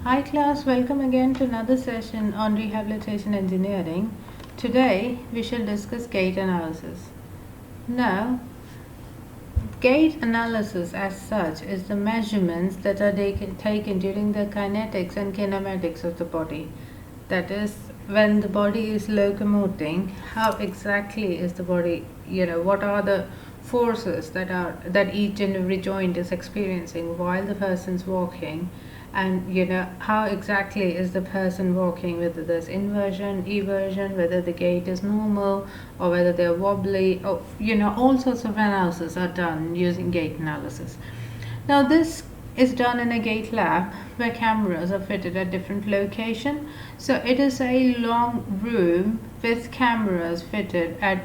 Hi class, welcome again to another session on rehabilitation engineering. Today we shall discuss gait analysis. Now, gait analysis as such is the measurements that are taken during the kinetics and kinematics of the body. That is, when the body is locomoting, how exactly is the body, what are the forces that each and every joint is experiencing while the person's walking, and how exactly is the person walking, whether there's inversion, eversion, whether the gait is normal or whether they're wobbly, or all sorts of analysis are done using gait analysis. Now this is done in a gait lab where cameras are fitted at different locations. So it is a long room with cameras fitted at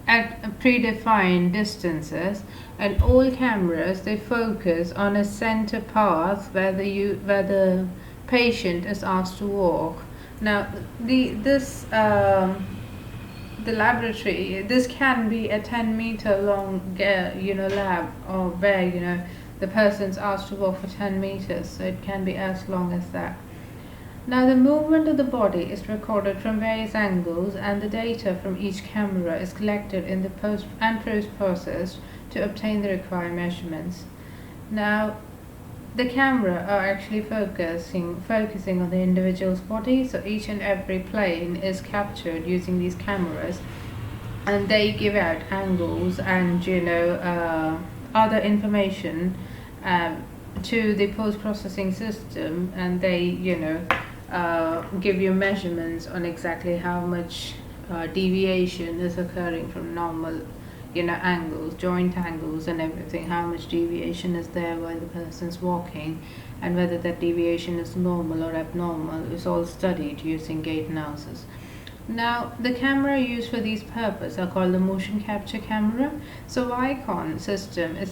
at predefined distances, and all cameras they focus on a center path where the patient is asked to walk. Now the laboratory, this can be a 10-meter long lab, or where the person's asked to walk for 10 meters, so it can be as long as that. Now the movement of the body is recorded from various angles, and the data from each camera is collected in the post-processed to obtain the required measurements. Now the camera are actually focusing on the individual's body, so each and every plane is captured using these cameras, and they give out angles and other information to the post-processing system, and they give you measurements on exactly how much deviation is occurring from normal angles, joint angles and everything, how much deviation is there while the person's walking, and whether that deviation is normal or abnormal is all studied using gait analysis. Now the camera used for these purposes are called the motion capture camera. So Icon system is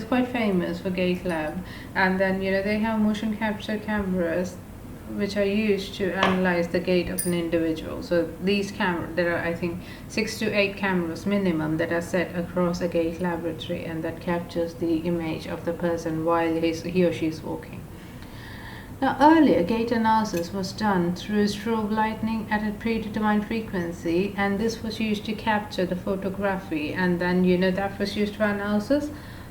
quite famous for gait lab, and then they have motion capture cameras which are used to analyze the gait of an individual. So these cameras, there are I think 6 to 8 cameras minimum that are set across a gait laboratory, and that captures the image of the person while he or she is walking. Now earlier gait analysis was done through strobe lighting at a predetermined frequency, and this was used to capture the photography, and then that was used for analysis.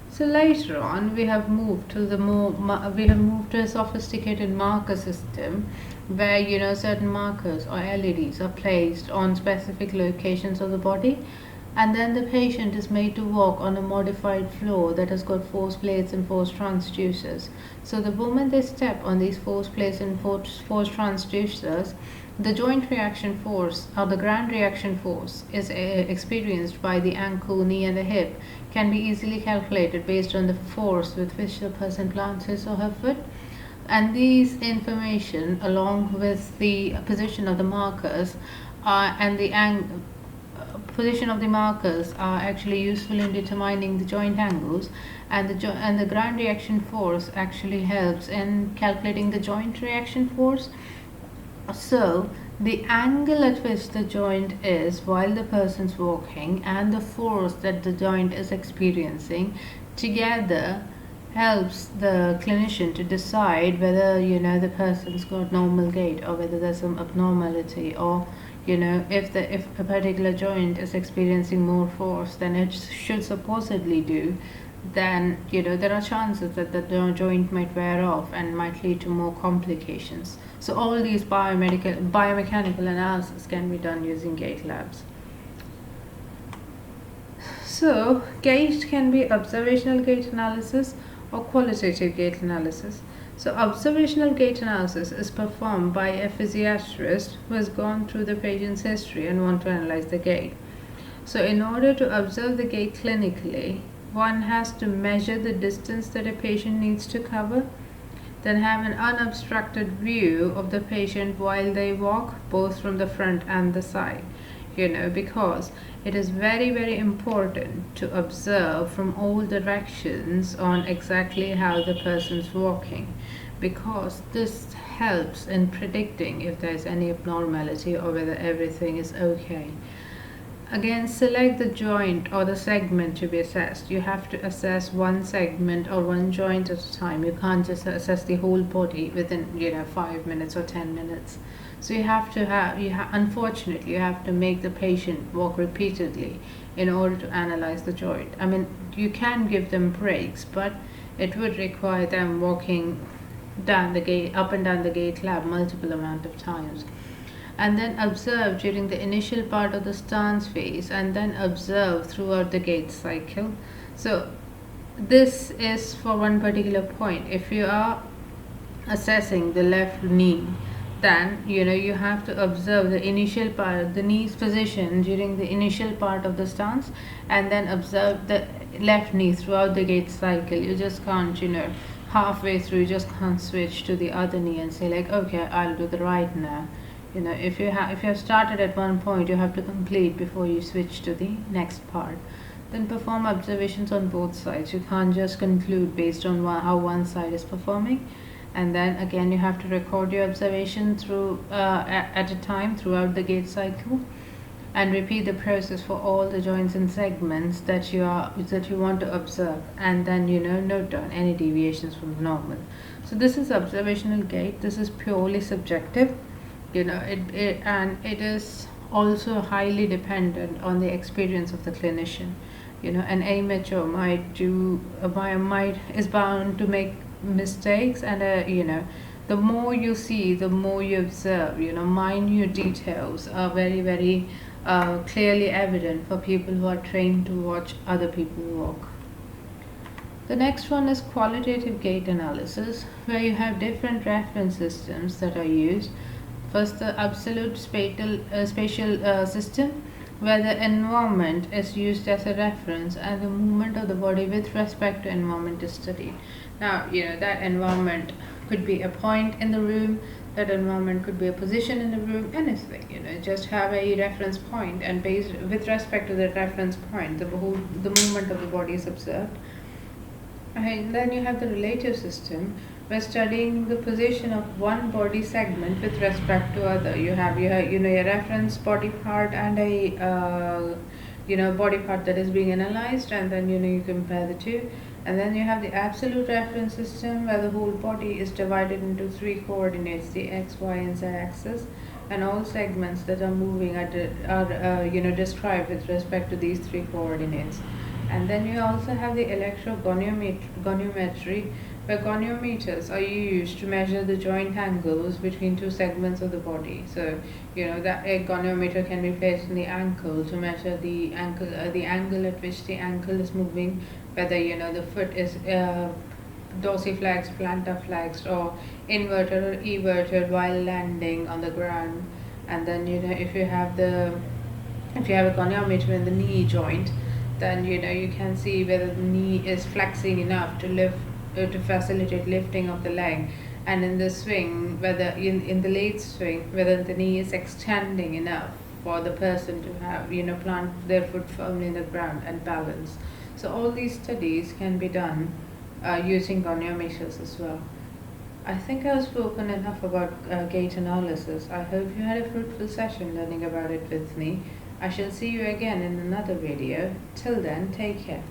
So later on, we have moved to a sophisticated marker system where certain markers or LEDs are placed on specific locations of the body, and then the patient is made to walk on a modified floor that has got force plates and force transducers. So the moment they step on these force plates and force transducers, the joint reaction force, or the ground reaction force, is experienced by the ankle, knee and the hip, can be easily calculated based on the force with which the person plants his or her foot. And these information, along with the position of the markers and the position of the markers, are actually useful in determining the joint angles, and the ground reaction force actually helps in calculating the joint reaction force. So the angle at which the joint is while the person's walking and the force that the joint is experiencing together helps the clinician to decide whether the person's got normal gait or whether there's some abnormality, or if a particular joint is experiencing more force than it should supposedly do, then there are chances that the joint might wear off and might lead to more complications. So all these biomechanical analysis can be done using gait labs. So gait can be observational gait analysis or qualitative gait analysis. So observational gait analysis is performed by a physiatrist who has gone through the patient's history and want to analyze the gait. So in order to observe the gait clinically, one has to measure the distance that a patient needs to cover, then have an unobstructed view of the patient while they walk, both from the front and the side. Because it is very, very important to observe from all directions on exactly how the person's walking, because this helps in predicting if there is any abnormality or whether everything is okay. Again, select the joint or the segment to be assessed. You have to assess one segment or one joint at a time. You can't just assess the whole body within 5 minutes or 10 minutes. So you have to unfortunately you have to make the patient walk repeatedly in order to analyze the joint. I mean, you can give them breaks, but it would require them walking down the gait, up and down the gait lab multiple amount of times, and then observe during the initial part of the stance phase, and then observe throughout the gait cycle. So this is for one particular point. If you are assessing the left knee, then you have to observe the initial part, the knee's position during the initial part of the stance, and then observe the left knee throughout the gait cycle. You just can't halfway through, you just can't switch to the other knee and say like, okay, I'll do the right now. If you have started at one point, you have to complete before you switch to the next part. Then perform observations on both sides. You can't just conclude based on how one side is performing. And then again, you have to record your observation through at a time throughout the gait cycle, and repeat the process for all the joints and segments that you want to observe, and then note down any deviations from normal. So this is observational gait. This is purely subjective. It is also highly dependent on the experience of the clinician. An amateur is bound to make mistakes, and the more you see, the more you observe. Minute details are very, very clearly evident for people who are trained to watch other people walk. The next one is qualitative gait analysis, where you have different reference systems that are used. First, the absolute spatial system, where the environment is used as a reference and the movement of the body with respect to environment is studied. Now, that environment could be a point in the room, that environment could be a position in the room, anything. Just have a reference point, and based with respect to that reference point, the movement of the body is observed. And then you have the relative system, where studying the position of one body segment with respect to other. You have a reference body part and a body part that is being analyzed, and then you compare the two. And then you have the absolute reference system, where the whole body is divided into three coordinates: the x, y, and z axis, and all segments that are moving are described with respect to these three coordinates. And then you also have the electrogoniometry, where goniometers are used to measure the joint angles between two segments of the body. So that a goniometer can be placed in the ankle to measure the angle at which the ankle is moving, whether the foot is dorsiflexed, plantarflexed, or inverted or everted while landing on the ground. And then if you have a goniometer in the knee joint, then you can see whether the knee is flexing enough to lift to facilitate lifting of the leg, and in the swing, whether in the late swing, whether the knee is extending enough for the person to have plant their foot firmly in the ground and balance. So all these studies can be done using goniometers as well. I think I've spoken enough about gait analysis. I hope you had a fruitful session learning about it with me. I shall see you again in another video. Till then, take care.